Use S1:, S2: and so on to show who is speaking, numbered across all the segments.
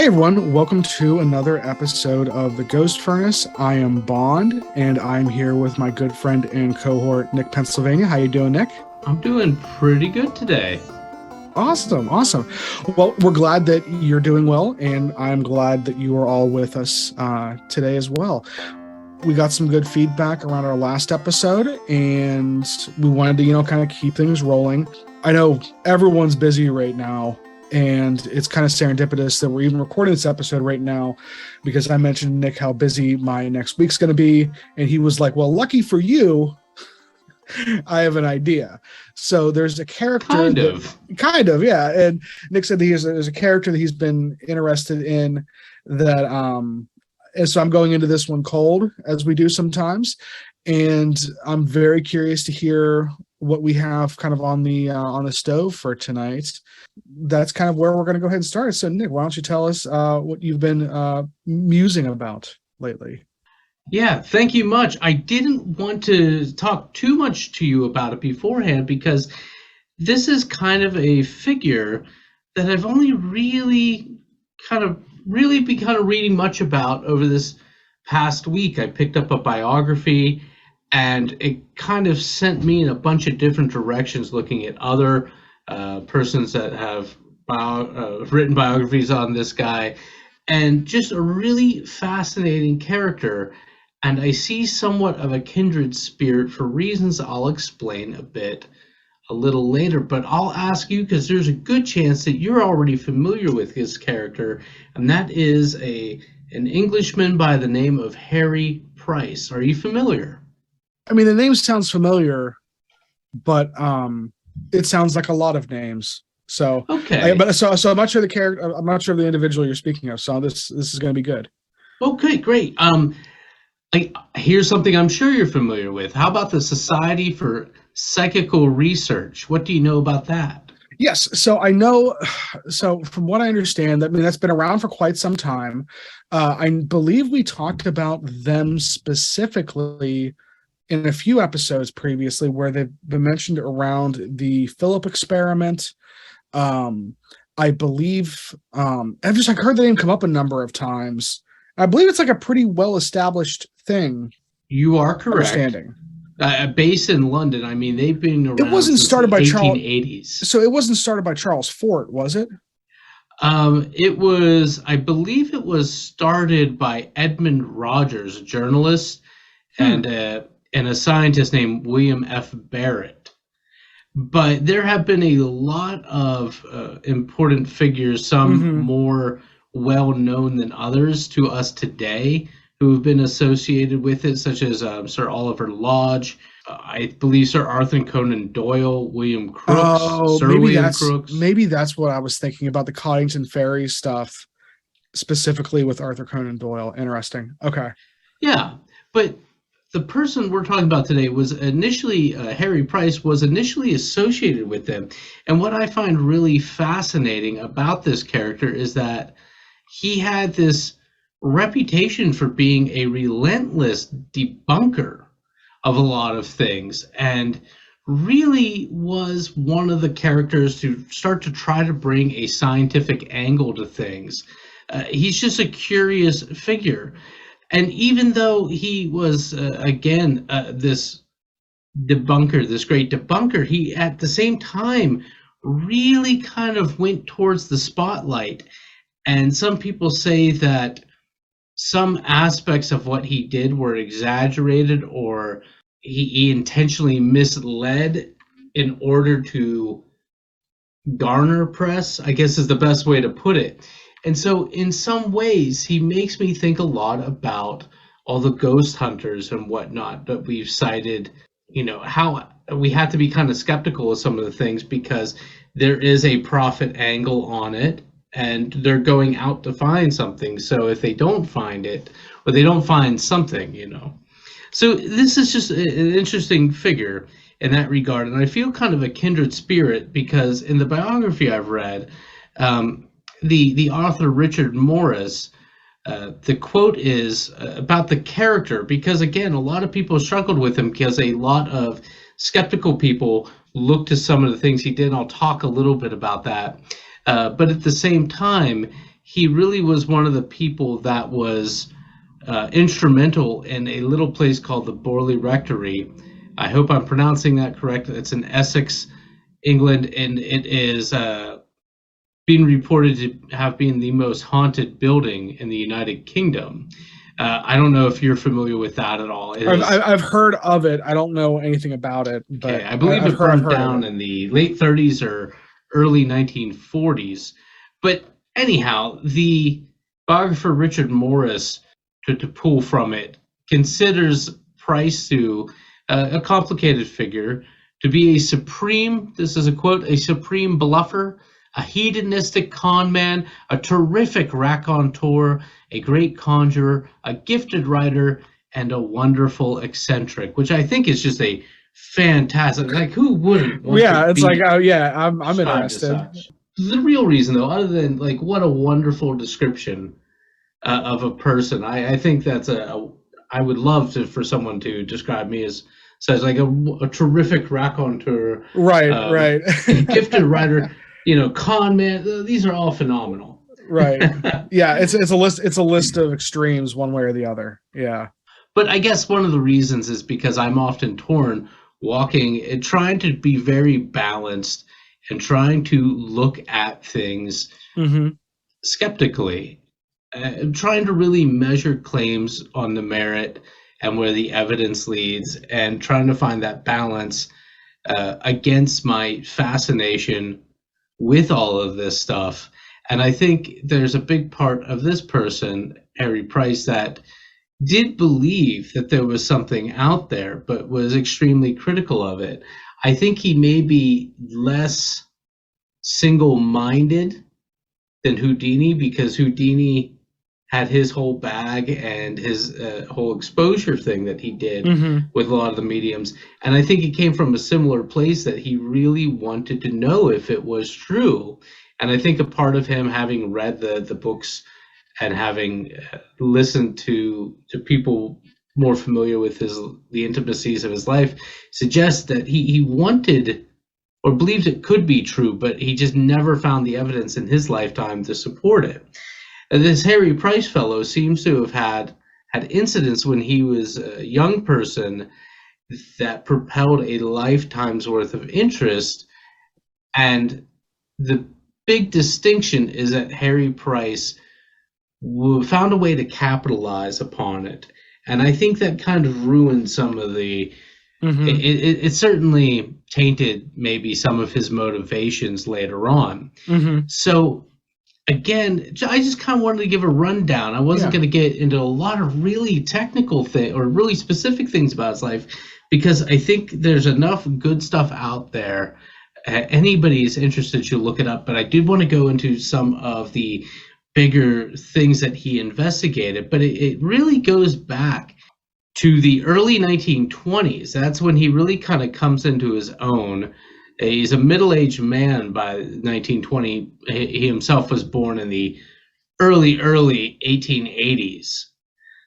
S1: Hey everyone, welcome to another episode of The Ghost Furnace. I am Bond, and I'm here with my good friend and cohort, Nick Pennsylvania. How you doing, Nick?
S2: I'm doing pretty good today.
S1: Awesome. Well, we're glad that you're doing well, and I'm glad that you are all with us today as well. We got some good feedback around our last episode, and we wanted to, kind of keep things rolling. I know everyone's busy right now, and it's kind of serendipitous that we're even recording this episode right now because I mentioned Nick how busy my next week's going to be, and he was like, well, lucky for you, I have an idea. So there's a character
S2: kind of,
S1: yeah. And Nick said there's a character that he's been interested in that and so I'm going into this one cold, as we do sometimes, and I'm very curious to hear what we have kind of on the stove for tonight. That's kind of where we're going to go ahead and start. So Nick, why don't you tell us what you've been musing about lately?
S2: Yeah, thank you much. I didn't want to talk too much to you about it beforehand because this is kind of a figure that I've only really been reading much about over this past week. I picked up a biography, and it kind of sent me in a bunch of different directions, looking at other persons that have written biographies on this guy, and just a really fascinating character. And I see somewhat of a kindred spirit for reasons I'll explain a little later. But I'll ask you, because there's a good chance that you're already familiar with his character, and that is an Englishman by the name of Harry Price. Are you familiar?
S1: I mean, the name sounds familiar, but it sounds like a lot of names. So
S2: okay,
S1: so I'm not sure the character. I'm not sure of the individual you're speaking of. So this is going to be good.
S2: Okay, great. Here's something I'm sure you're familiar with. How about the Society for Psychical Research? What do you know about that?
S1: Yes, so I know. So from what I understand, that's been around for quite some time. I believe we talked about them specifically in a few episodes previously, where they've been mentioned around the Philip experiment. I believe I've heard the name come up a number of times. I believe it's like a pretty well-established thing.
S2: You are correct. Based in London. I mean, they've been around.
S1: It wasn't started by
S2: 1880s.
S1: So it wasn't started by Charles Fort, was it?
S2: It was. I believe it was started by Edmund Rogers, a journalist, and a scientist named William F. Barrett. But there have been a lot of important figures, some more well-known than others to us today, who have been associated with it, such as Sir Oliver Lodge, I believe Sir Arthur Conan Doyle, William Crookes, Crooks.
S1: Maybe that's what I was thinking about, the Coddington Ferry stuff, specifically with Arthur Conan Doyle. Interesting. Okay.
S2: Yeah, but the person we're talking about today was initially, Harry Price was initially associated with them. And what I find really fascinating about this character is that he had this reputation for being a relentless debunker of a lot of things, and really was one of the characters to start to try to bring a scientific angle to things. He's just a curious figure. And even though he was, this debunker, this great debunker, he at the same time really kind of went towards the spotlight. And some people say that some aspects of what he did were exaggerated, or he intentionally misled in order to garner press, I guess is the best way to put it. And so in some ways, he makes me think a lot about all the ghost hunters and whatnot that we've cited, how we have to be kind of skeptical of some of the things because there is a profit angle on it. And they're going out to find something. So if they don't find it, or they don't find something, So this is just an interesting figure in that regard. And I feel kind of a kindred spirit because in the biography I've read, the author Richard Morris, the quote is about the character, because again, a lot of people struggled with him because a lot of skeptical people looked to some of the things he did. And I'll talk a little bit about that. But at the same time, he really was one of the people that was instrumental in a little place called the Borley Rectory. I hope I'm pronouncing that correct. It's in Essex, England, and it is being reported to have been the most haunted building in the United Kingdom. I don't know if you're familiar with that at all.
S1: I've heard of it. I don't know anything about it,
S2: Okay,
S1: but
S2: I believe
S1: I've
S2: it
S1: heard
S2: burned down in the late 30s or early 1940s. But anyhow, the biographer Richard Morris, to pull from it, considers Price to a complicated figure, to be a supreme, this is a quote, a supreme bluffer, a hedonistic con man, a terrific raconteur, a great conjurer, a gifted writer, and a wonderful eccentric, which I think is just a fantastic. Like, who wouldn't want
S1: Yeah,
S2: to
S1: it's
S2: be
S1: like, oh yeah, I'm
S2: described as
S1: interested.
S2: such? The real reason, though, other than like what a wonderful description of a person, I think that's I would love to for someone to describe me as says like a terrific raconteur,
S1: Right.
S2: a gifted writer, con man. These are all phenomenal.
S1: Right. Yeah, it's a list of extremes one way or the other. Yeah.
S2: But I guess one of the reasons is because I'm often torn walking and trying to be very balanced and trying to look at things skeptically, trying to really measure claims on the merit and where the evidence leads, and trying to find that balance against my fascination with all of this stuff. And I think there's a big part of this person, Harry Price, that did believe that there was something out there, but was extremely critical of it. I think he may be less single-minded than Houdini, because Houdini had his whole bag and his whole exposure thing that he did with a lot of the mediums. And I think he came from a similar place, that he really wanted to know if it was true. And I think a part of him, having read the books and having listened to people more familiar with the intimacies of his life, suggests that he wanted or believed it could be true, but he just never found the evidence in his lifetime to support it. And this Harry Price fellow seems to have had incidents when he was a young person that propelled a lifetime's worth of interest. And the big distinction is that Harry Price found a way to capitalize upon it. And I think that kind of ruined some of the it certainly tainted maybe some of his motivations later on. So again, I just kind of wanted to give a rundown. I wasn't going to get into a lot of really technical things or really specific things about his life, because I think there's enough good stuff out there. Anybody is interested should look it up. But I did want to go into some of the bigger things that he investigated. But it really goes back to the early 1920s. That's when he really kind of comes into his own. He's a middle-aged man by 1920. He himself was born in the early 1880s.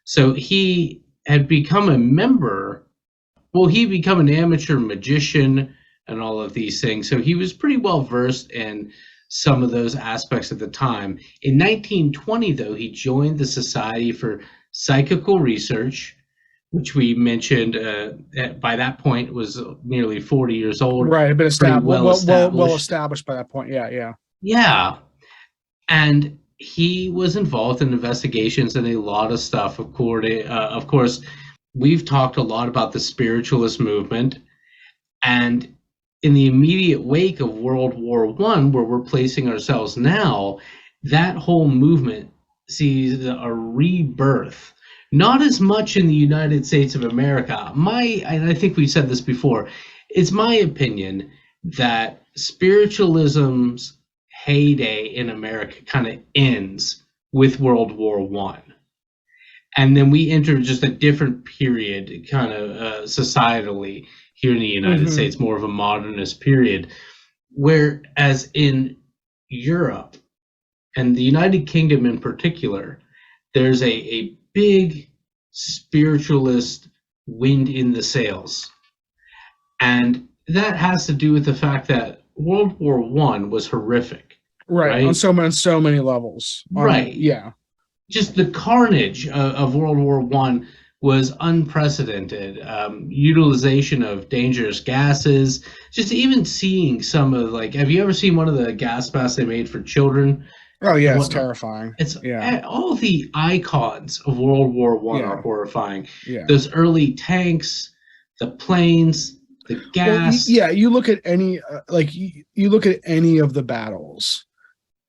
S2: So he had become a member. Well, he become an amateur magician and all of these things. So he was pretty well versed in some of those aspects at the time. In 1920, though, he joined the Society for Psychical Research, which we mentioned by that point was nearly 40 years old.
S1: Right, but well established by that point.
S2: Yeah. And he was involved in investigations and a lot of stuff. Of course, we've talked a lot about the spiritualist movement. And in the immediate wake of World War I, where we're placing ourselves now, that whole movement sees a rebirth. Not as much in the United States of America. And I think we've said this before, it's my opinion that spiritualism's heyday in America kind of ends with World War I. And then we enter just a different period, kind of societally here in the United States, more of a modernist period. Whereas in Europe and the United Kingdom in particular, there's a big spiritualist wind in the sails. And that has to do with the fact that World War I was horrific.
S1: Right.
S2: right?
S1: On so many levels.
S2: Right.
S1: Yeah.
S2: Just the carnage of World War One was unprecedented. Utilization of dangerous gases. Just even seeing some of like, have you ever seen one of the gas masks they made for children
S1: Oh
S2: and
S1: yeah, it's
S2: whatnot?
S1: terrifying.
S2: It's
S1: Yeah.
S2: all the icons of World War One are
S1: Yeah.
S2: horrifying.
S1: Yeah.
S2: Those early tanks, the planes, the
S1: Well,
S2: gas.
S1: yeah, you look at any you look at any of the battles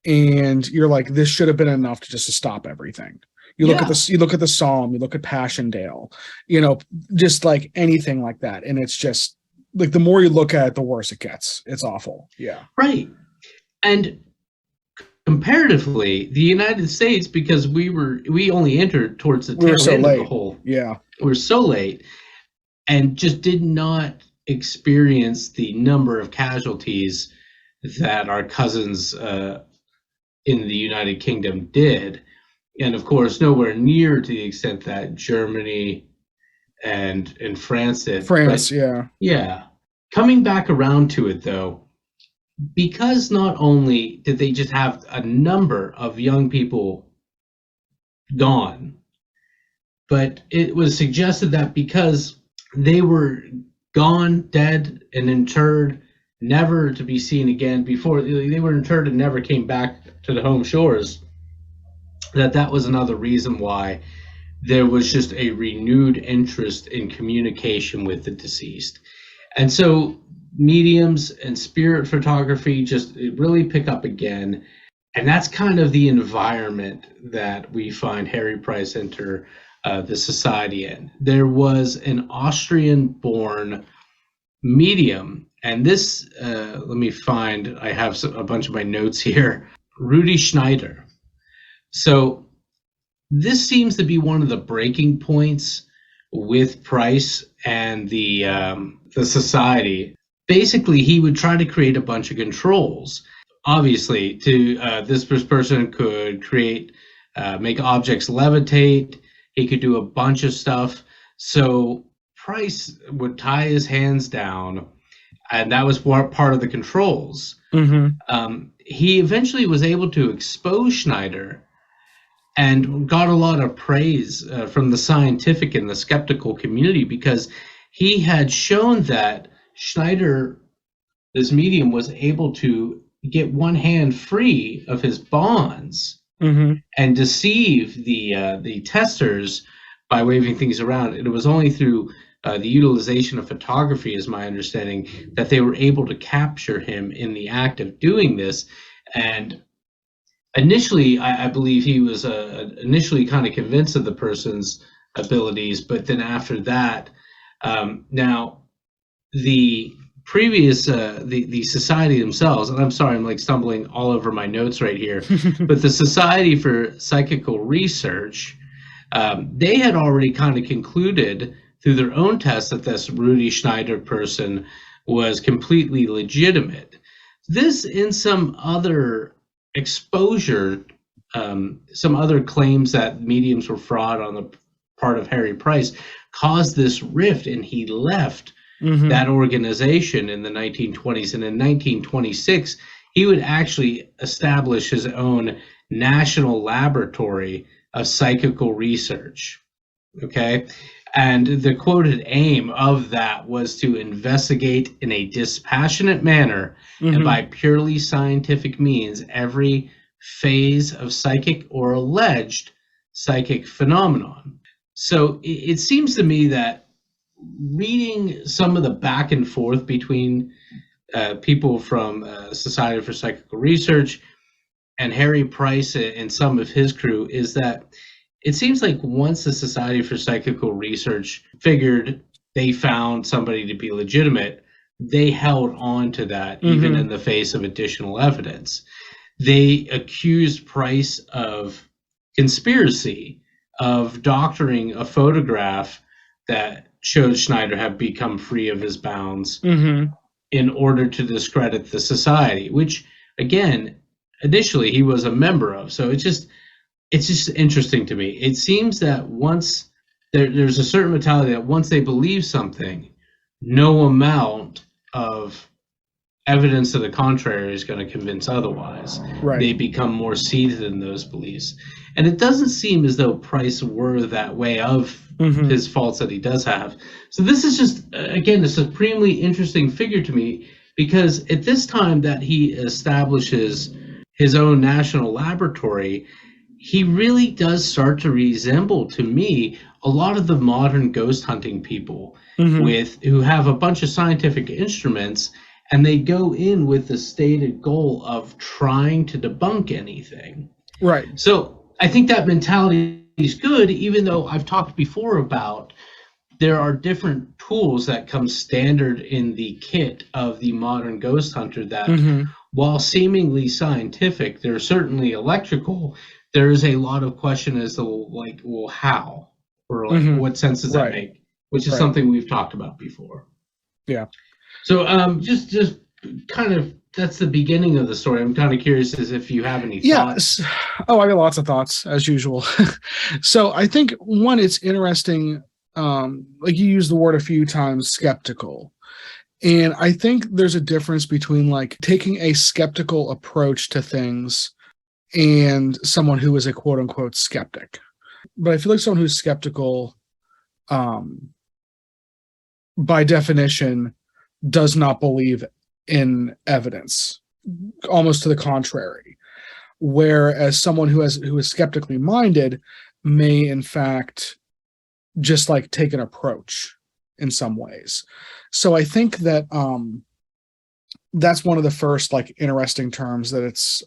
S1: and you're like, this should have been enough to just to stop everything. You look at
S2: Yeah,
S1: this, you look at the Somme, you look at Passchendaele, just like anything like that. And it's just like the more you look at it, the worse it gets. It's awful. Yeah.
S2: right. And comparatively, the United States, because we only entered towards the
S1: We were
S2: tail
S1: so
S2: end of the
S1: late.
S2: whole,
S1: Yeah.
S2: we were so late, and just did not experience the number of casualties that our cousins in the United Kingdom did. And of course, nowhere near to the extent that Germany and France did.
S1: France.
S2: But
S1: Yeah.
S2: yeah, coming back around to it though, because not only did they just have a number of young people gone, but it was suggested that because they were gone, dead, and interred, never to be seen again before they were interred and never came back to the home shores, that was another reason why there was just a renewed interest in communication with the deceased. And so mediums and spirit photography just really pick up again. And that's kind of the environment that we find Harry Price enter the society in. There was an Austrian-born medium, and this, let me find, I have a bunch of my notes here, Rudy Schneider. So this seems to be one of the breaking points with Price and the society. Basically, he would try to create a bunch of controls. Obviously, this person could create, make objects levitate. He could do a bunch of stuff. So Price would tie his hands down, and that was part of the controls. He eventually was able to expose Schneider and got a lot of praise from the scientific and the skeptical community because he had shown that Schneider, this medium, was able to get one hand free of his bonds and deceive the testers by waving things around. And it was only through the utilization of photography, is my understanding, that they were able to capture him in the act of doing this. And initially, I believe he was initially kind of convinced of the person's abilities, but then after that, now the previous the society themselves, and I'm sorry, I'm like stumbling all over my notes right here, but the Society for Psychical Research, they had already kind of concluded through their own tests that this Rudy Schneider person was completely legitimate. This and some other exposure, some other claims that mediums were fraud on the part of Harry Price caused this rift, and he left that organization in the 1920s. And in 1926, he would actually establish his own national laboratory of psychical research. Okay. And the quoted aim of that was to investigate in a dispassionate manner and by purely scientific means every phase of psychic or alleged psychic phenomenon. So it seems to me that reading some of the back and forth between people from Society for Psychical Research and Harry Price and some of his crew is that it seems like once the Society for Psychical Research figured they found somebody to be legitimate, they held on to that even in the face of additional evidence. They accused Price of conspiracy, of doctoring a photograph that shows Schneider had become free of his bounds in order to discredit the society, which, again, initially he was a member of. So it's just interesting to me. It seems that once there's a certain mentality that once they believe something, no amount of evidence to the contrary is going to convince otherwise.
S1: Right.
S2: They become more seated in those beliefs. And it doesn't seem as though Price were that way of his faults that he does have. So this is just, again, a supremely interesting figure to me, because at this time that he establishes his own national laboratory, he really does start to resemble, to me, a lot of the modern ghost hunting people who have a bunch of scientific instruments, and they go in with the stated goal of trying to debunk anything.
S1: Right.
S2: So I think that mentality is good, even though I've talked before about there are different tools that come standard in the kit of the modern ghost hunter that, while seemingly scientific, they're certainly electrical. There is a lot of question as to, like, well, how? Or, like, what sense does that make? Which is something we've talked about before.
S1: Yeah.
S2: So just kind of, that's the beginning of the story. I'm kind of curious as if you have any thoughts.
S1: Oh, I got lots of thoughts, as usual. So I think, one, it's interesting, like you used the word a few times, skeptical. And I think there's a difference between, like, taking a skeptical approach to things and someone who is a quote unquote skeptic. But I feel like someone who's skeptical, by definition, does not believe in evidence, almost to the contrary. Whereas someone who is skeptically minded may, in fact, just like take an approach in some ways. So I think that that's one of the first, like, interesting terms that it's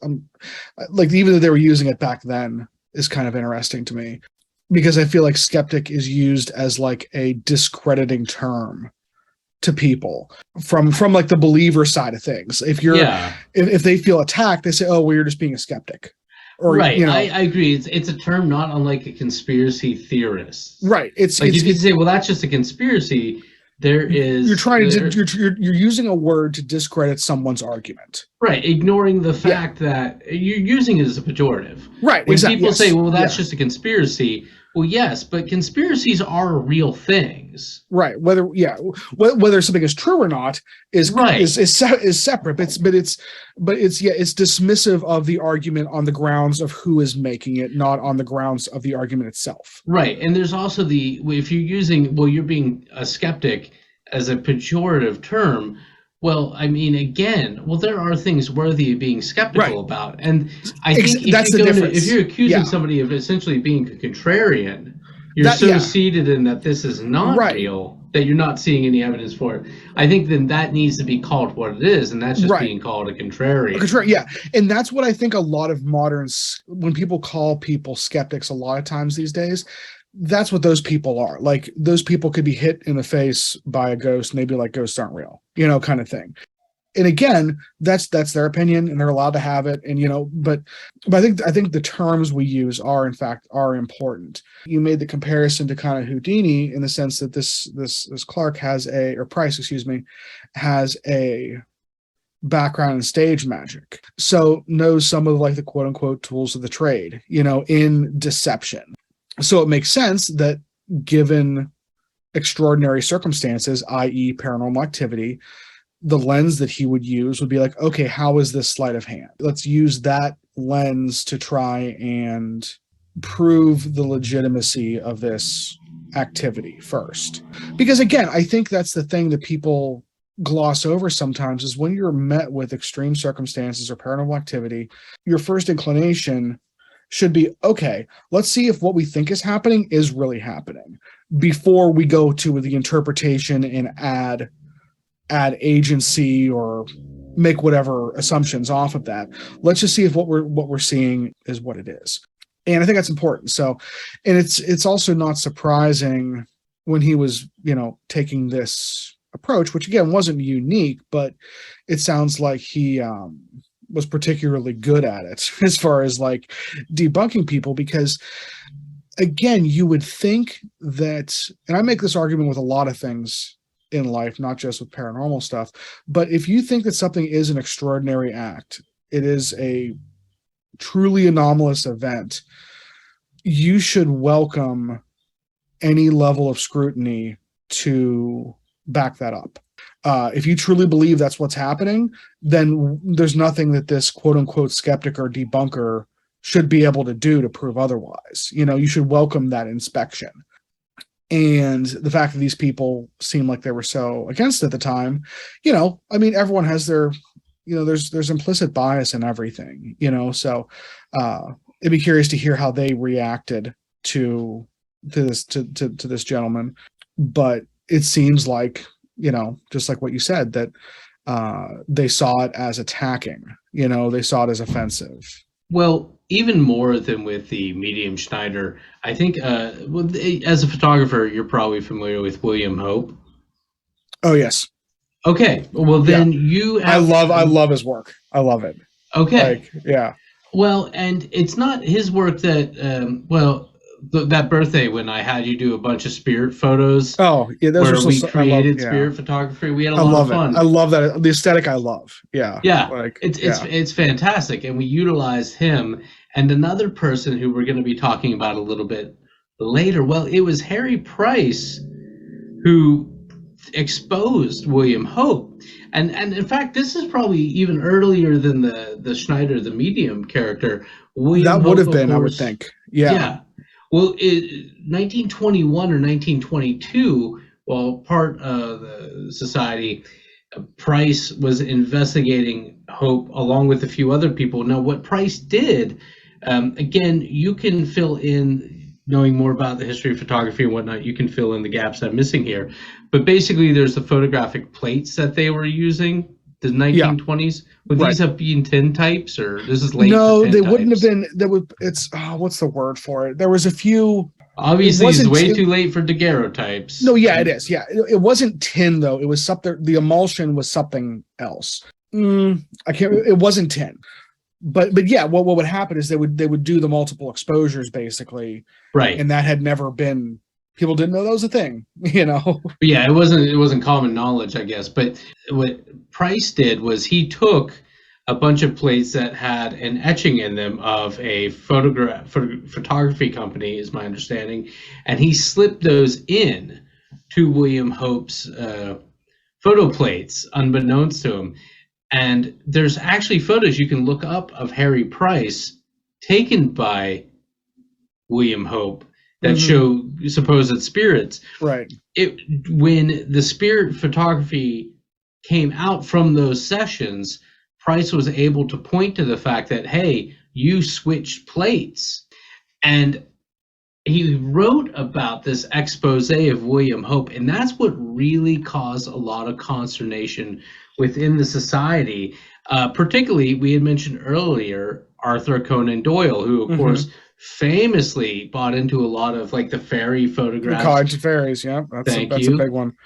S1: like, even though they were using it back then, is kind of interesting to me, because I feel like skeptic is used as like a discrediting term to people from like the believer side of things. If you're if they feel attacked, they say, oh, well, you're just being a skeptic. Or,
S2: right. I agree. It's a term not unlike a conspiracy theorist.
S1: Right. It's
S2: like, if you say, well, that's just a conspiracy, there is,
S1: you're trying to you're using a word to discredit someone's argument.
S2: Right, ignoring the fact that you're using it as a pejorative.
S1: Right.
S2: When people say, well, that's just a conspiracy. Well, yes, but conspiracies are real things.
S1: Right. Whether something is true or not is separate. It's dismissive of the argument on the grounds of who is making it, not on the grounds of the argument itself.
S2: Right. And there's also if you're using, well, you're being a skeptic as a pejorative term. Well, I mean, again, there are things worthy of being skeptical about. And I think if you're accusing somebody of essentially being a contrarian, you're seated in that this is not real, that you're not seeing any evidence for it. I think then that needs to be called what it is, and that's just being called a contrarian.
S1: Yeah. And that's what I think a lot of moderns, when people call people skeptics a lot of times these days, that's what those people are. Like, those people could be hit in the face by a ghost and they'd be like, ghosts aren't real, kind of thing. And again, that's their opinion and they're allowed to have it. And, but I think the terms we use are important. You made the comparison to kind of Houdini in the sense that this Clark Price, has a background in stage magic. So knows some of, like, the quote unquote tools of the trade, in deception. So it makes sense that, given extraordinary circumstances, i.e. paranormal activity, the lens that he would use would be like, okay, how is this sleight of hand? Let's use that lens to try and prove the legitimacy of this activity first. Because, again, I think that's the thing that people gloss over sometimes, is when you're met with extreme circumstances or paranormal activity, your first inclination should be, okay, let's see if what we think is happening is really happening, before we go to the interpretation and add agency or make whatever assumptions off of that. Let's just see if what we're seeing is what it is. And I think that's important. So, and it's also not surprising when he was, taking this approach, which again wasn't unique, but it sounds like he was particularly good at it as far as, like, debunking people. Because, again, you would think that, and I make this argument with a lot of things in life, not just with paranormal stuff, but if you think that something is an extraordinary act, it is a truly anomalous event, you should welcome any level of scrutiny to back that up. If you truly believe that's what's happening, then there's nothing that this quote unquote skeptic or debunker should be able to do to prove otherwise. You should welcome that inspection. And the fact that these people seem like they were so against it at the time, I mean, everyone has their, there's implicit bias in everything, so it'd be curious to hear how they reacted to this gentleman. But it seems like, just like what you said, that they saw it as attacking, they saw it as offensive.
S2: Well, even more than with the medium Schneider, I think, well, as a photographer, you're probably familiar with William Hope.
S1: Oh yes.
S2: Okay, well then you have.
S1: I love his work. I love it.
S2: Okay.
S1: Yeah.
S2: Well, and it's not his work that. That birthday when I had you do a bunch of spirit photos.
S1: Oh yeah,
S2: those where we created spirit photography. We had a lot of fun.
S1: I love that. The aesthetic I love. Yeah.
S2: Yeah. It's fantastic, and we utilized him and another person who we're going to be talking about a little bit later. Well, it was Harry Price who exposed William Hope. And in fact, this is probably even earlier than the Schneider, the medium character.
S1: William Hope would have been, I would think. Yeah.
S2: Yeah. Well, 1921 or 1922, while part of the society, Price was investigating Hope along with a few other people. Now, what Price did, again, you can fill in, knowing more about the history of photography and whatnot, you can fill in the gaps I'm missing here. But basically, there's the photographic plates that they were using, the 1920s. Would these have been tin types, or this is late?
S1: No, they wouldn't have been. It's what's the word for it? There was a few.
S2: Obviously, it's way too late for daguerreotypes.
S1: No, yeah, it is. Yeah, it wasn't tin though. It was something. The emulsion was something else. I can't. It wasn't tin. But yeah, what would happen is they would do the multiple exposures basically,
S2: right?
S1: And that had never been. People didn't know that was a thing,
S2: Yeah, it wasn't common knowledge, I guess. But what Price did was he took a bunch of plates that had an etching in them of a photography company, is my understanding, and he slipped those in to William Hope's photo plates, unbeknownst to him. And there's actually photos you can look up of Harry Price taken by William Hope that show supposed spirits.
S1: Right.
S2: When the spirit photography came out from those sessions, Price was able to point to the fact that, hey, you switched plates. And he wrote about this expose of William Hope, and that's what really caused a lot of consternation within the society. Particularly, we had mentioned earlier Arthur Conan Doyle, who, of course, famously bought into a lot of like the fairy photographs.
S1: The College of Fairies, yeah. That's a big one.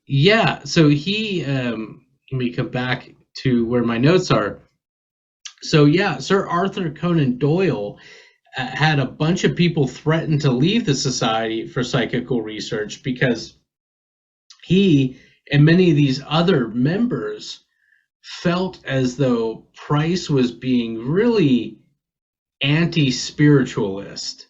S2: Yeah, so he, let me come back to where my notes are. So yeah, Sir Arthur Conan Doyle had a bunch of people threaten to leave the Society for Psychical Research because he and many of these other members felt as though Price was being really anti-spiritualist,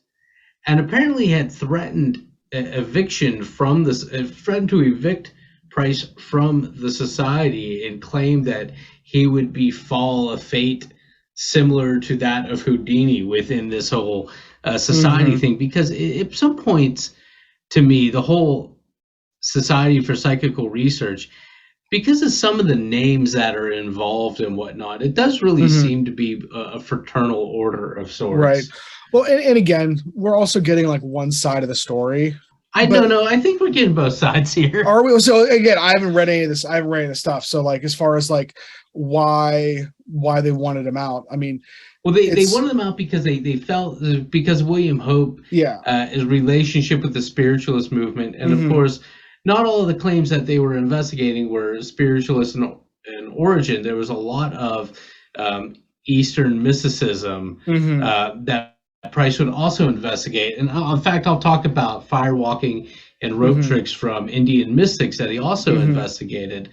S2: and apparently had threatened eviction from this, threatened to evict Price from the society, and claimed that he would fall a fate similar to that of Houdini within this whole society thing. Because at some points, to me, the whole Society for Psychical Research, because of some of the names that are involved and whatnot, it does really seem to be a fraternal order of sorts.
S1: Right. Well, and again, we're also getting like one side of the story.
S2: I don't know. I think we're getting both sides here.
S1: Are we? So again, I haven't read any of this. I haven't read any of the stuff. So like, as far as like why they wanted him out, I mean,
S2: well, they wanted him out because they felt, because William Hope, his relationship with the spiritualist movement, and of course, not all of the claims that they were investigating were spiritualist in origin. There was a lot of Eastern mysticism that Price would also investigate. And in fact, I'll talk about firewalking and rope tricks from Indian mystics that he also investigated.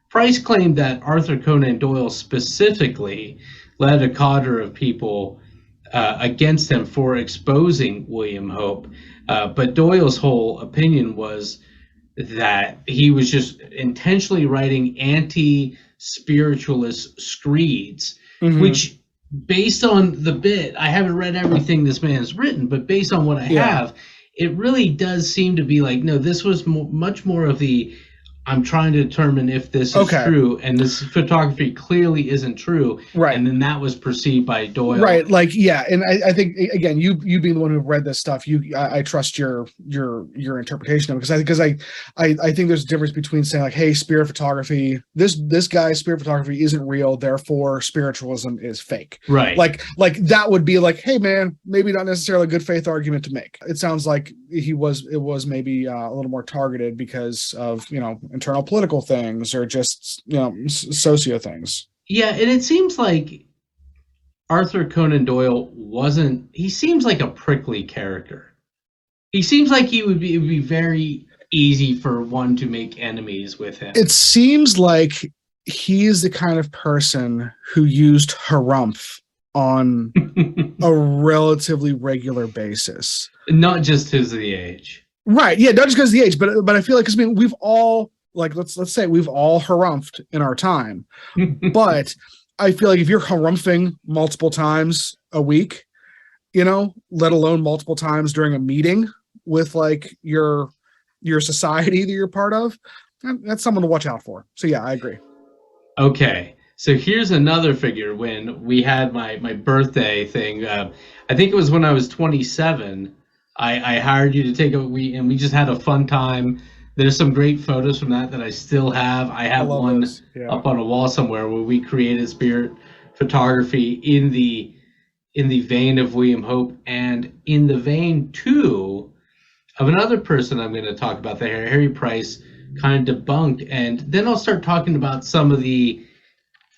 S2: Price claimed that Arthur Conan Doyle specifically led a cadre of people against him for exposing William Hope. But Doyle's whole opinion was that he was just intentionally writing anti-spiritualist screeds,
S1: Mm-hmm.
S2: which, based on the bit, I haven't read everything this man's written, but based on what I
S1: Yeah.
S2: have, it really does seem to be like, no, this was much more of the, I'm trying to determine if this is
S1: Okay.
S2: true, and this photography clearly isn't true,
S1: Right.
S2: and then that was perceived by Doyle.
S1: Right, like yeah, and I think again, you being the one who read this stuff, I trust your interpretation of it, because I think there's a difference between saying like, hey, spirit photography, this guy's spirit photography isn't real, therefore spiritualism is fake.
S2: Right.
S1: Like that would be like, hey man, maybe not necessarily a good faith argument to make. It sounds like it was maybe a little more targeted because of internal political things or just socio things.
S2: Yeah, and it seems like Arthur Conan Doyle he seems like a prickly character. He seems like it would be very easy for one to make enemies with him.
S1: It seems like he's the kind of person who used harumph on a relatively regular basis.
S2: Not just because of the age.
S1: Right. Yeah, not just because of the age, but I feel like, 'cause, I mean, we've all, like, let's say we've all harumphed in our time. But I feel like if you're harumphing multiple times a week, let alone multiple times during a meeting with like your society that you're part of, that's someone to watch out for. So yeah, I agree.
S2: Okay, so here's another figure. When we had my birthday thing, I think it was when I was 27. I hired you to take we just had a fun time. There's some great photos from that I still have. I have one up on a wall somewhere where we created spirit photography in the vein of William Hope, and in the vein too of another person I'm going to talk about that Harry Price kind of debunked, and then I'll start talking about some of the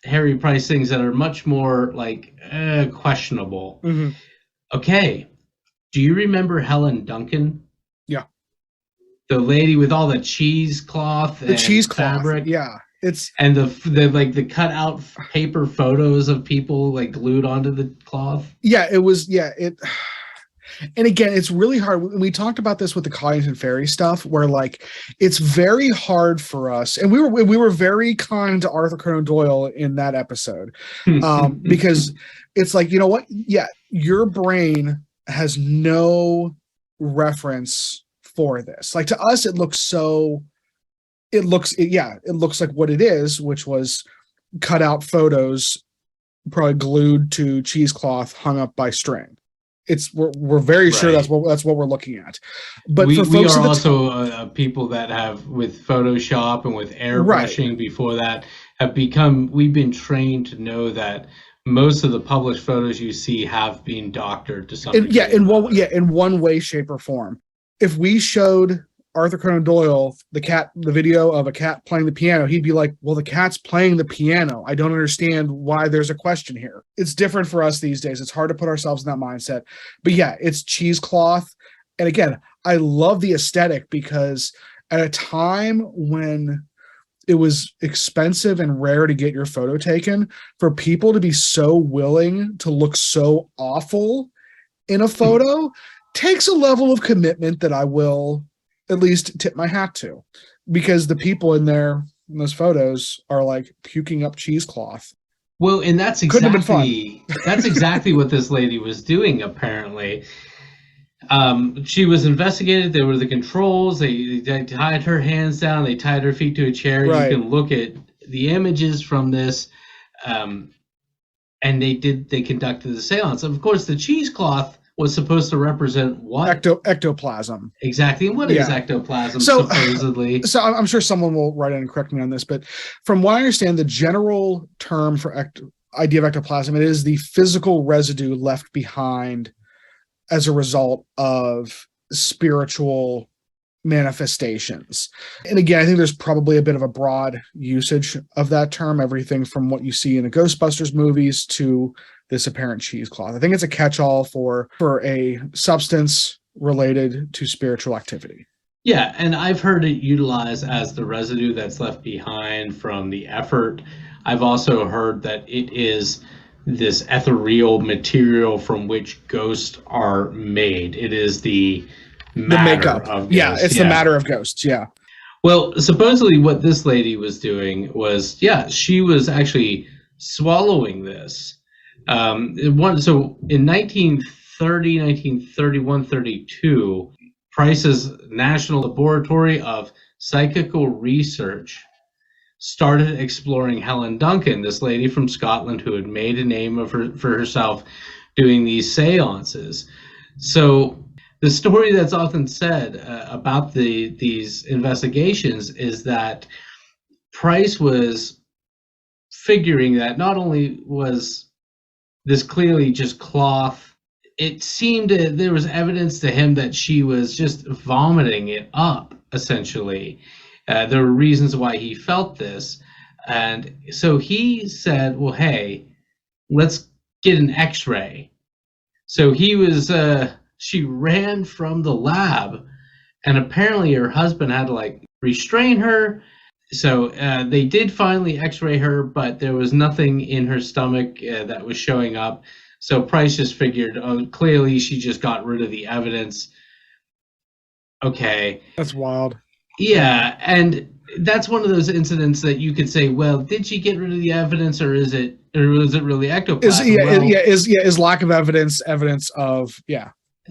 S2: Harry Price things that are much more like questionable.
S1: Mm-hmm.
S2: Okay, do you remember Helen Duncan?
S1: Yeah.
S2: The lady with all the cheesecloth,
S1: the cheesecloth
S2: fabric,
S1: yeah, it's
S2: and the cut out paper photos of people like glued onto the cloth.
S1: Yeah, it was. Yeah, and again, it's really hard. We talked about this with the Coddington Ferry stuff, where like it's very hard for us, and we were very kind to Arthur Conan Doyle in that episode, because it's like, you know what? Yeah, your brain has no reference for this. Like, to us, it looks like what it is, which was cut out photos, probably glued to cheesecloth, hung up by string. We're very sure that's what we're looking at. But
S2: we
S1: are
S2: also people that have, with Photoshop and with airbrushing before that, we've been trained to know that most of the published photos you see have been doctored to some degree.
S1: In one way, shape, or form. If we showed Arthur Conan Doyle the video of a cat playing the piano, he'd be like, well, the cat's playing the piano. I don't understand why there's a question here. It's different for us these days. It's hard to put ourselves in that mindset. But yeah, it's cheesecloth. And again, I love the aesthetic, because at a time when it was expensive and rare to get your photo taken, for people to be so willing to look so awful in a photo takes a level of commitment that I will at least tip my hat to, because the people in those photos are like puking up cheesecloth.
S2: Well, and that's exactly what this lady was doing, apparently. She was investigated. There were the controls. They tied her hands down. They tied her feet to a chair.
S1: Right.
S2: You can look at the images from this. And they conducted the seance. Of course, the cheesecloth was supposed to represent what?
S1: Ectoplasm.
S2: Exactly. And what is ectoplasm, supposedly?
S1: So I'm sure someone will write in and correct me on this, but from what I understand, the general term for idea of ectoplasm, it is the physical residue left behind as a result of spiritual manifestations. And again, I think there's probably a bit of a broad usage of that term, everything from what you see in the Ghostbusters movies to this apparent cheesecloth. I think it's a catch-all for a substance related to spiritual activity.
S2: Yeah, and I've heard it utilized as the residue that's left behind from the effort. I've also heard that it is this ethereal material from which ghosts are made. It is the matter
S1: makeup
S2: of ghosts.
S1: Yeah, it's the matter of ghosts. Yeah.
S2: Well, supposedly what this lady was doing was, yeah, she was actually swallowing this. So in 1930, 1931, 32, Price's National Laboratory of Psychical Research started exploring Helen Duncan, this lady from Scotland who had made a name for herself doing these seances. So the story that's often said about these investigations is that Price was figuring that not only was this clearly just cloth, it seemed there was evidence to him that she was just vomiting it up, essentially. There were reasons why he felt this. And so he said, well, hey, let's get an x-ray. So she ran from the lab, and apparently her husband had to like restrain her. So they did finally x-ray her, but there was nothing in her stomach that was showing up. So Price just figured, oh, clearly she just got rid of the evidence. Okay.
S1: That's wild.
S2: Yeah, and that's one of those incidents that you could say, well, did she get rid of the evidence, or was it really ectoplasm?
S1: Is lack of evidence of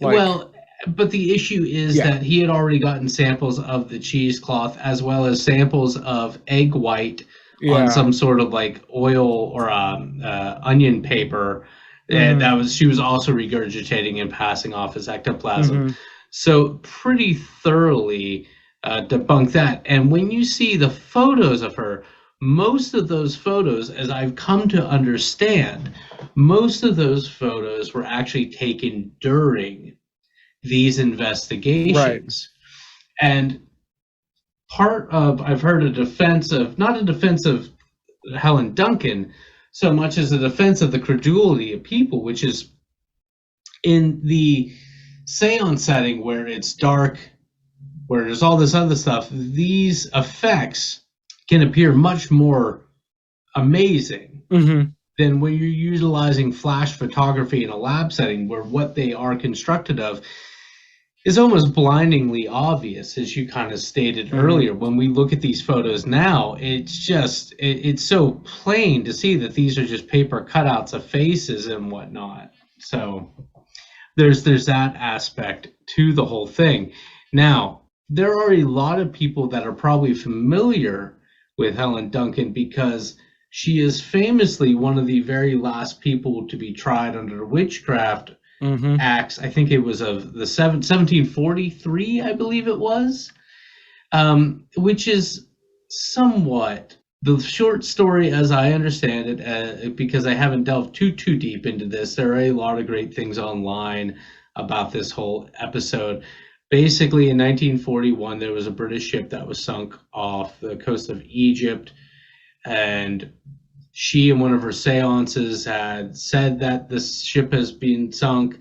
S2: Well, but the issue is that he had already gotten samples of the cheesecloth as well as samples of egg white on some sort of like oil or onion paper. And she was also regurgitating and passing off as ectoplasm. So pretty thoroughly debunked that. And when you see the photos of her, most of those photos, as I've come to understand, most of those photos were actually taken during these investigations. Right. And I've heard not a defense of Helen Duncan so much as a defense of the credulity of people, which is in the seance setting where it's dark, where there's all this other stuff, these effects can appear much more amazing than when you're utilizing flash photography in a lab setting where what they are constructed of is almost blindingly obvious, as you kind of stated earlier. When we look at these photos now, it's so plain to see that these are just paper cutouts of faces and whatnot. So there's that aspect to the whole thing. Now, there are a lot of people that are probably familiar with Helen Duncan because she is famously one of the very last people to be tried under witchcraft acts. I think it was of the 1743, I believe it was, which is somewhat the short story as I understand it, because I haven't delved too deep into this. There are a lot of great things online about this whole episode. Basically, in 1941, there was a British ship that was sunk off the coast of Egypt, and she, in one of her seances, had said that this ship has been sunk.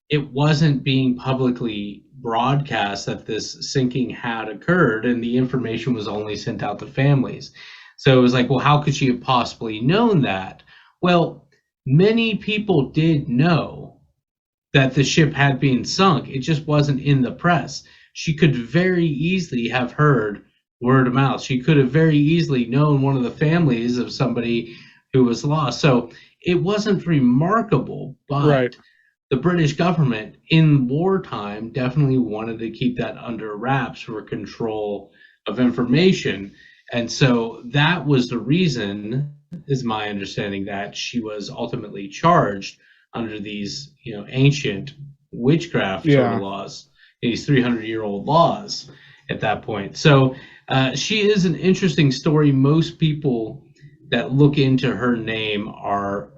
S2: It wasn't being publicly broadcast that this sinking had occurred, and the information was only sent out to families. So it was like, well, how could she have possibly known that? Well, many people did know that the ship had been sunk. It just wasn't in the press. She could very easily have heard word of mouth. She could have very easily known one of the families of somebody who was lost. So it wasn't remarkable, but the British government in wartime definitely wanted to keep that under wraps for control of information. And so that was the reason, is my understanding, that she was ultimately charged under these, ancient witchcraft sort of laws, these 300-year-old laws at that point. So she is an interesting story. Most people that look into her name are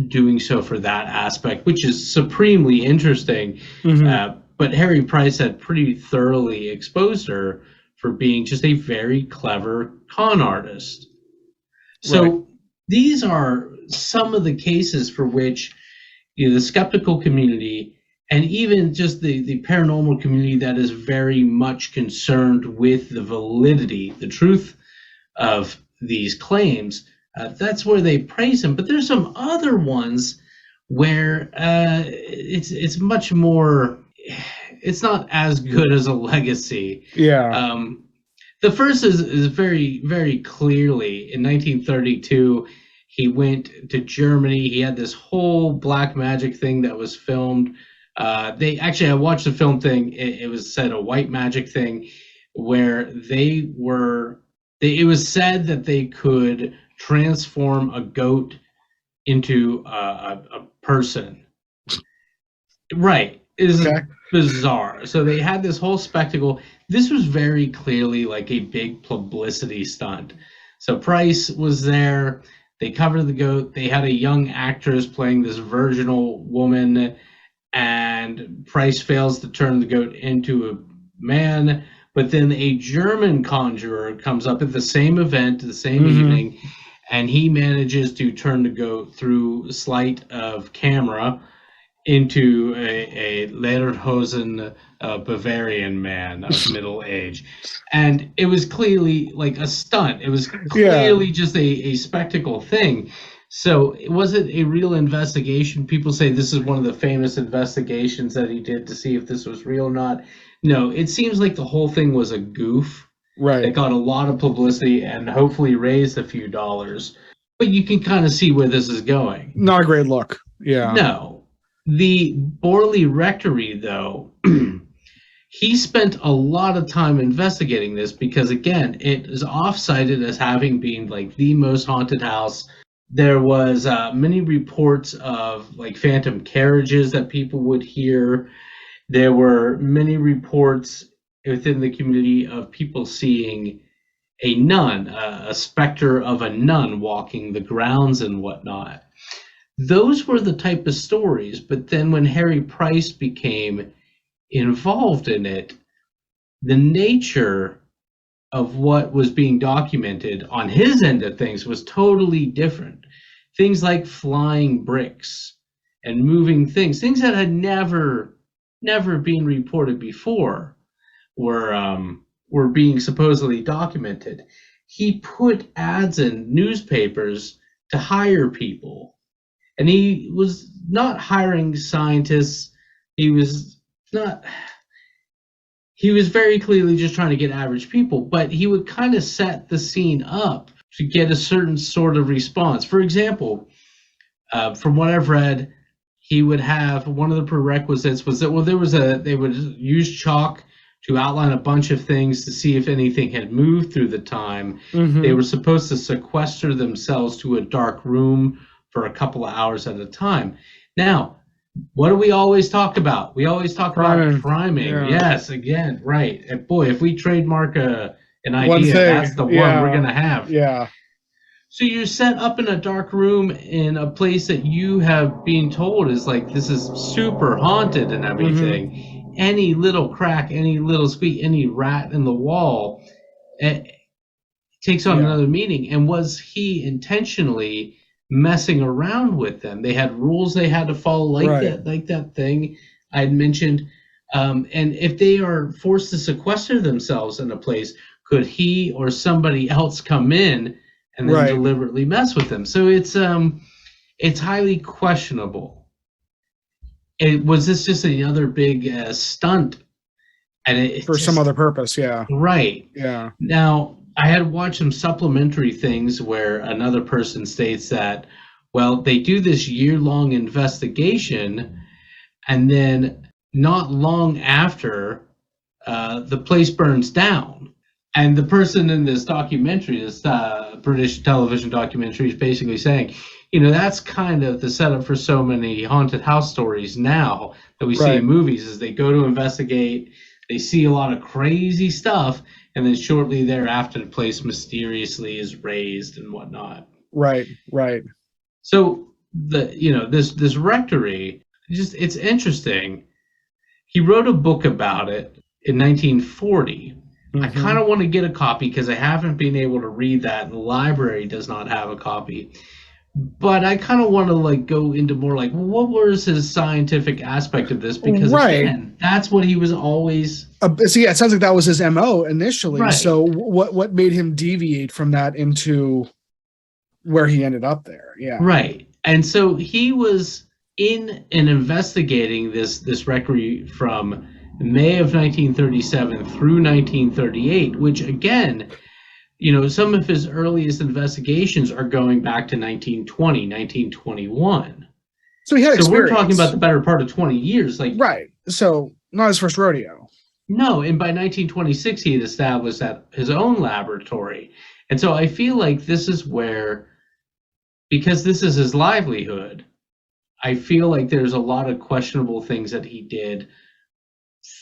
S2: doing so for that aspect, which is supremely interesting. But Harry Price had pretty thoroughly exposed her for being just a very clever con artist. So these are some of the cases for which the skeptical community and even just the paranormal community that is very much concerned with the validity, the truth of these claims, that's where they praise him. But there's some other ones where it's much more, it's not as good as a legacy. The first is very, very clearly in 1932. He went to Germany. He had this whole black magic thing that was filmed. I watched the film thing. It was said a white magic thing where it was said that they could transform a goat into a person. Right. It is
S1: Okay.
S2: bizarre. So they had this whole spectacle. This was very clearly like a big publicity stunt. So Price was there. They covered the goat. They had a young actress playing this virginal woman, and Price fails to turn the goat into a man. But then a German conjurer comes up at the same event, the same evening, and he manages to turn the goat through sleight of camera into a lederhosen Bavarian man of middle age. And it was clearly like a stunt. It was clearly just a spectacle thing. So was it a real investigation? People say this is one of the famous investigations that he did to see if this was real or not. No, it seems like the whole thing was a goof.
S1: Right.
S2: It got a lot of publicity and hopefully raised a few dollars. But you can kind of see where this is going.
S1: Not a great look. Yeah.
S2: No. The Borley Rectory, though, he spent a lot of time investigating this because, again, it is off-cited as having been like the most haunted house. There was many reports of like phantom carriages that people would hear. There were many reports within the community of people seeing a nun, a specter of a nun walking the grounds and whatnot. Those were the type of stories, but then when Harry Price became involved in it, the nature of what was being documented on his end of things was totally different. Things like flying bricks and moving things that had never been reported before, were being supposedly documented. He put ads in newspapers to hire people. And he was not hiring scientists. He was very clearly just trying to get average people, but he would kind of set the scene up to get a certain sort of response. For example, from what I've read, he would have one of the prerequisites was that they would use chalk to outline a bunch of things to see if anything had moved through the time. They were supposed to sequester themselves to a dark room for a couple of hours at a time. Now, what do we always talk about? We always talk about priming. Yeah. Yes, again, right. And boy, if we trademark an idea, that's the one we're going to have.
S1: Yeah.
S2: So you're set up in a dark room in a place that you have been told is like, this is super haunted and everything. Any little crack, any little squeak, any rat in the wall, it takes on another meaning. And was he intentionally messing around with them? They had rules they had to follow, like that thing I had mentioned. And if they are forced to sequester themselves in a place, could he or somebody else come in and then deliberately mess with them? So it's highly questionable. Was this just another big stunt? And
S1: for some other purpose, yeah.
S2: Right.
S1: Yeah.
S2: Now, I had watched some supplementary things where another person states that, well, they do this year-long investigation, and then not long after, the place burns down. And the person in this documentary, this British television documentary, is basically saying, that's kind of the setup for so many haunted house stories now that we see in movies, is they go to investigate, they see a lot of crazy stuff, and then shortly thereafter, the place mysteriously is raised and whatnot.
S1: Right.
S2: So this rectory, it's interesting. He wrote a book about it in 1940. I kind of want to get a copy because I haven't been able to read that, and the library does not have a copy. But I kind of want to go into more what was his scientific aspect of this, because again, that's what he was always.
S1: So yeah, it sounds like that was his MO initially. Right. So what made him deviate from that into where he ended up there? Yeah.
S2: Right. And so he was in and investigating this rectory from May of 1937 through 1938, which again, some of his earliest investigations are going back to 1920, 1921.
S1: So he had experience.
S2: So we're talking about the better part of 20 years.
S1: Right. So not his first rodeo.
S2: No, and by 1926 he had established his own laboratory. And so I feel like this is where, because this is his livelihood, I feel like there's a lot of questionable things that he did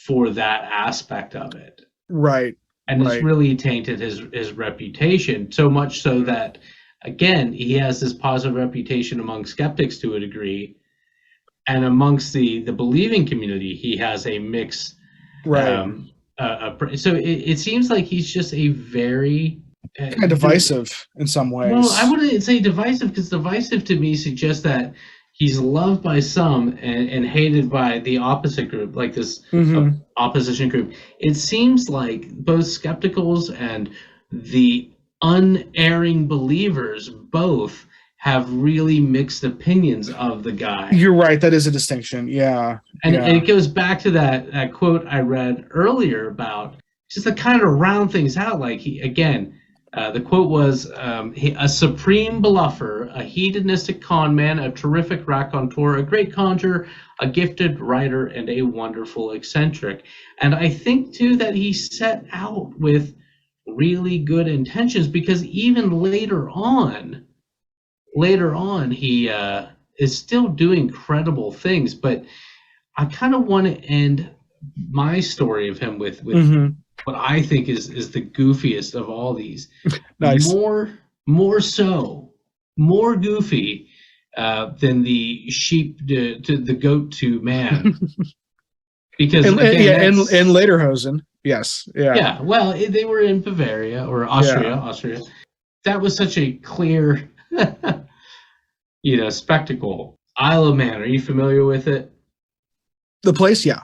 S2: for that aspect of it.
S1: Right.
S2: And it's really tainted his reputation, so much so that, again, he has this positive reputation among skeptics to a degree, and amongst the believing community, he has a mixed.
S1: Right.
S2: So it seems like he's just a very
S1: kind of divisive in some ways.
S2: Well, I wouldn't say divisive, because divisive to me suggests that he's loved by some and hated by the opposite group, like this opposition group. It seems like both skepticals and the unerring believers both have really mixed opinions of the guy.
S1: You're right. That is a distinction. Yeah.
S2: And it goes back to that quote I read earlier about just to kind of round things out. Like the quote was, a supreme bluffer, a hedonistic con man, a terrific raconteur, a great conjurer, a gifted writer, and a wonderful eccentric. And I think, too, that he set out with really good intentions, because even later on, he is still doing credible things. But I kind of want to end my story of him with what I think is the goofiest of all these.
S1: Nice.
S2: More goofy than the sheep to the goat to man. Because
S1: and Lederhosen, yes,
S2: yeah. Well, they were in Bavaria or Austria. That was such a clear, spectacle. Isle of Man. Are you familiar with it?
S1: The place, yeah.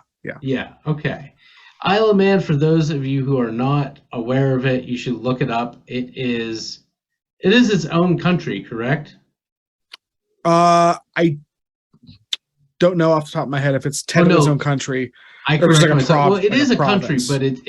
S2: Okay. Isle of Man, for those of you who are not aware of it, you should look it up. It is its own country, correct?
S1: I don't know off the top of my head if it's its own country.
S2: I correct myself. Well, it is a country, but it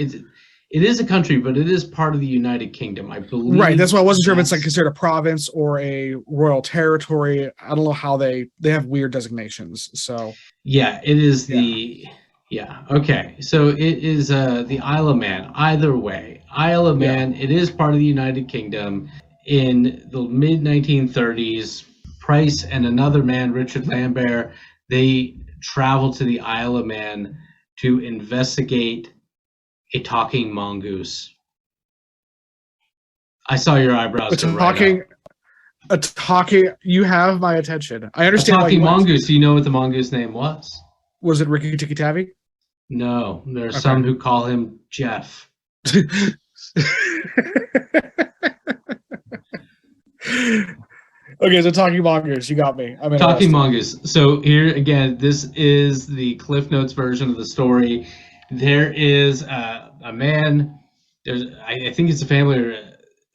S2: is a country, but it is part of the United Kingdom, I believe.
S1: Right. That's why I wasn't sure if it's considered a province or a royal territory. I don't know how they have weird designations. So
S2: yeah, it is the. Yeah, okay. So it is the Isle of Man. Either way, Isle of Man, it is part of the United Kingdom. In the mid-1930s, Price and another man, Richard Lambert, they traveled to the Isle of Man to investigate a talking mongoose. I saw your eyebrows go right up. You have my attention. I understand. A talking mongoose. Do you know what the mongoose name was?
S1: Was it Ricky Tikki Tavi?
S2: No, there are some who call him Jeff.
S1: Okay, so talking mongoose, you got me.
S2: Talking mongoose. So here again, this is the Cliff Notes version of the story. There is a man. I think it's a family.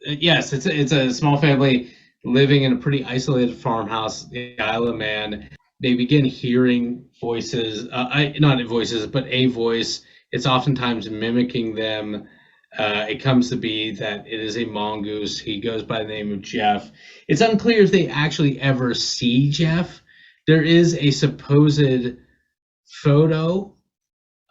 S2: Yes, it's a small family living in a pretty isolated farmhouse in the Isle of Man. They begin hearing voices, not voices, but a voice. It's oftentimes mimicking them. It comes to be that it is a mongoose. He goes by the name of Jeff. It's unclear if they actually ever see Jeff. There is a supposed photo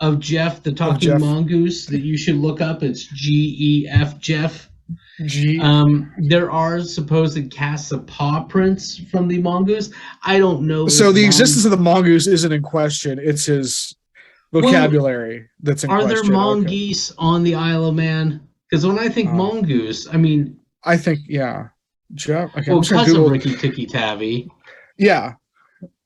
S2: of Jeff, the talking mongoose, that you should look up. It's GEF, Jeff. There are supposed casts of paw prints from the mongoose. I don't know.
S1: So the existence of the mongoose isn't in question. It's his vocabulary that's in question.
S2: Are there mongoose on the Isle of Man? Because when I think mongoose, I mean...
S1: I think, Jeff. Okay,
S2: well, because of Ricky Tikki Tavi.
S1: Yeah.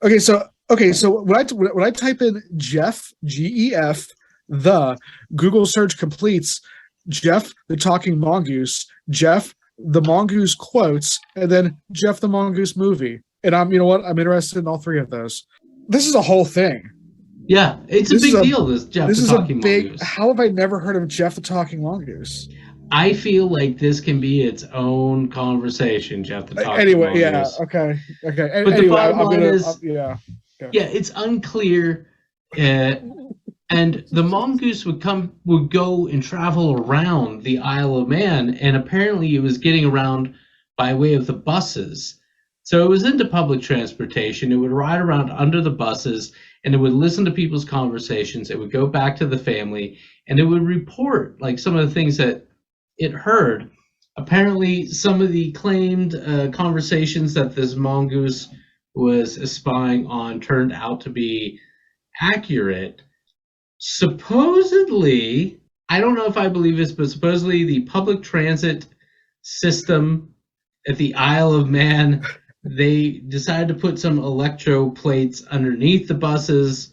S1: Okay, so when I type in Jeff, GEF, the Google search completes Jeff the talking mongoose, Jeff the mongoose quotes, and then Jeff the mongoose movie. And I'm interested in all three of those. This is a whole thing.
S2: Yeah, it's a big deal. This Jeff the talking mongoose.
S1: How have I never heard of Jeff the talking mongoose?
S2: I feel like this can be its own conversation, Jeff the talking mongoose.
S1: Yeah, okay. But
S2: the bottom line is, it's unclear. And And the mongoose would go and travel around the Isle of Man, and apparently it was getting around by way of the buses. So it was into public transportation. It would ride around under the buses, and it would listen to people's conversations. It would go back to the family, and it would report like some of the things that it heard. Apparently, some of the claimed conversations that this mongoose was spying on turned out to be accurate. Supposedly, I don't know if I believe this, but supposedly the public transit system at the Isle of Man, they decided to put some electro plates underneath the buses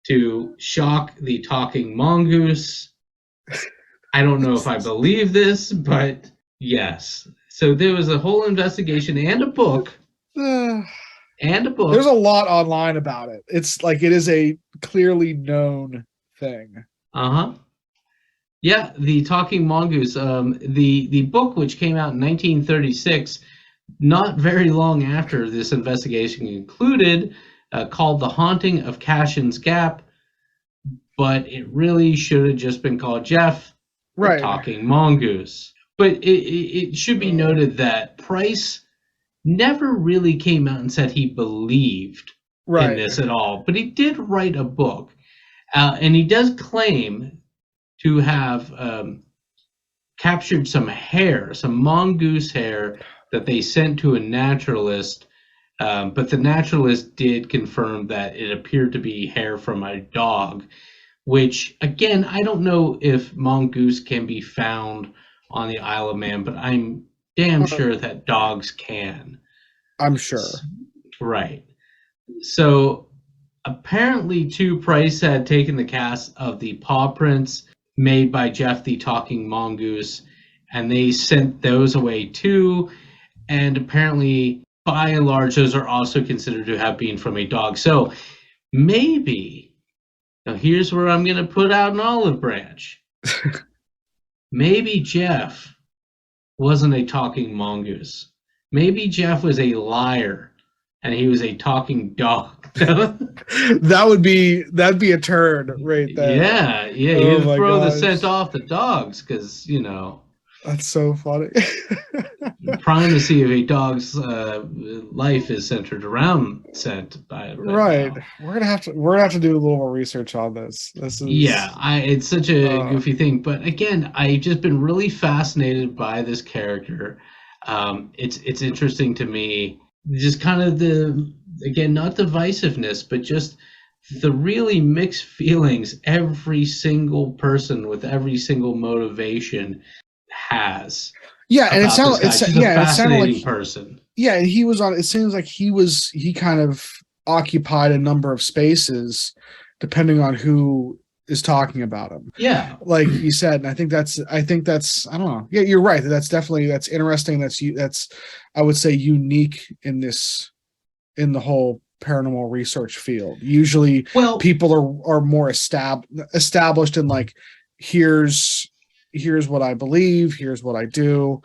S2: to shock the talking mongoose. I don't know if I believe this, but yes. So there was a whole investigation and a book.
S1: There's a lot online about it. It's like it is a clearly known thing.
S2: Yeah, the talking mongoose. The book, which came out in 1936, not very long after this investigation concluded, called "The Haunting of Cashin's Gap," but it really should have just been called Jeff, the Talking Mongoose. But it should be noted that Price never really came out and said he believed in this at all, but he did write a book. And he does claim to have captured some hair, some mongoose hair that they sent to a naturalist, but the naturalist did confirm that it appeared to be hair from a dog, which, again, I don't know if mongoose can be found on the Isle of Man, but I'm damn sure that dogs can.
S1: I'm sure.
S2: Right. So apparently, too, Price had taken the cast of the paw prints made by Jeff the Talking Mongoose, and they sent those away too. And apparently, by and large, those are also considered to have been from a dog. So maybe, now here's where I'm going to put out an olive branch. Maybe Jeff wasn't a talking mongoose. Maybe Jeff was a liar and he was a talking dog.
S1: that'd be a turn right there.
S2: Yeah, you throw the scent off the dogs because
S1: that's so funny.
S2: Primacy of a dog's life is centered around scent.
S1: Right. We're gonna have to do a little more research on this.
S2: It's such a goofy thing, but again, I've just been really fascinated by this character. It's interesting to me, just kind of not divisiveness, but just the really mixed feelings every single person with every single motivation has.
S1: Yeah, and it sounded
S2: like person.
S1: Yeah, and he was on. It seems like he kind of occupied a number of spaces, depending on who is talking about him.
S2: Yeah,
S1: like you said, and I think that's I don't know. Yeah, you're right. That's interesting. That's I would say unique in the whole paranormal research field. Usually, people are more established in like here's what I believe, here's what I do,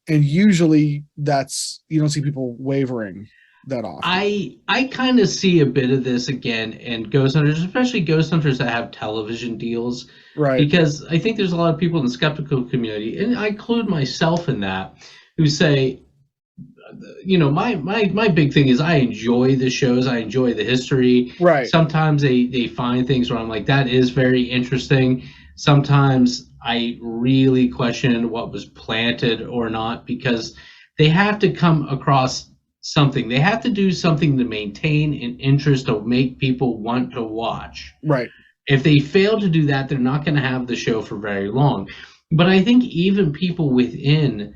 S1: and usually that's you don't see people wavering that often.
S2: I kind of see a bit of this again in ghost hunters, especially ghost hunters that have television deals,
S1: right?
S2: Because I think there's a lot of people in the skeptical community, and I include myself in that, who say, my big thing is I enjoy the shows, I enjoy the history.
S1: Right.
S2: Sometimes they find things where I'm like, that is very interesting. Sometimes I really question what was planted or not, because they have to come across something. They have to do something to maintain an interest, to make people want to watch.
S1: Right.
S2: If they fail to do that, they're not going to have the show for very long. But I think even people within,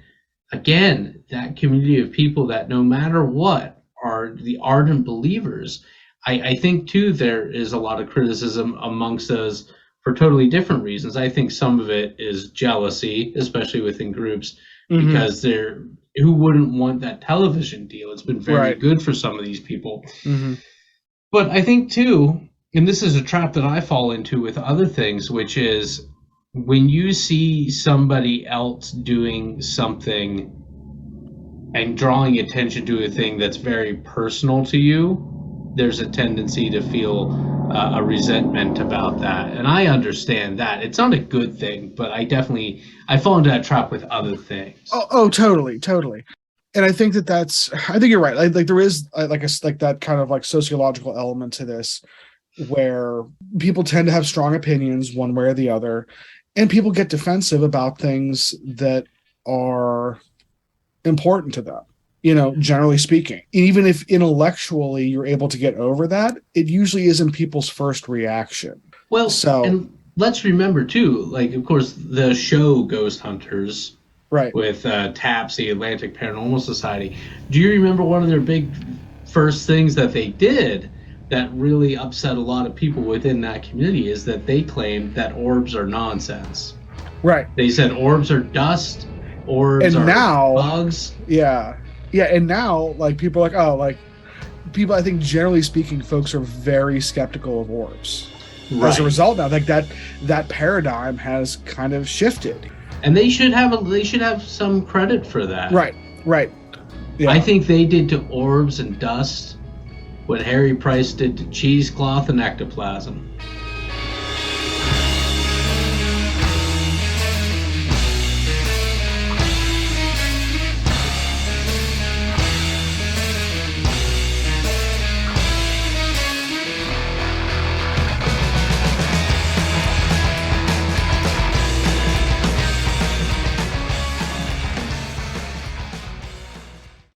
S2: again, that community of people that no matter what are the ardent believers, I think too there is a lot of criticism amongst those for totally different reasons. I think some of it is jealousy, especially within groups, because who wouldn't want that television deal? It's been very good for some of these people. But I think too, and this is a trap that I fall into with other things, which is when you see somebody else doing something and drawing attention to a thing that's very personal to you, there's a tendency to feel a resentment about that, and I understand that it's not a good thing, but I fall into that trap with other things.
S1: Oh, totally, totally. And I think I think you're right. Like there is like that kind of like sociological element to this, where people tend to have strong opinions one way or the other, and people get defensive about things that are important to them. Generally speaking, even if intellectually you're able to get over that, it usually isn't people's first reaction.
S2: Well,
S1: So,
S2: and let's remember too, like of course the show Ghost Hunters
S1: right.
S2: with TAPS, the Atlantic Paranormal Society. Do you remember one of their big first things that they did that really upset a lot of people within that community is that they claimed that orbs are nonsense.
S1: Right.
S2: They said orbs are dust, orbs are bugs.
S1: Yeah. Yeah, and now like people are like, oh, like people, I think generally speaking, folks are very skeptical of orbs. Right. As a result, now like that paradigm has kind of shifted.
S2: And they should have some credit for that.
S1: Right. Yeah.
S2: I think they did to orbs and dust what Harry Price did to Cheesecloth and Ectoplasm.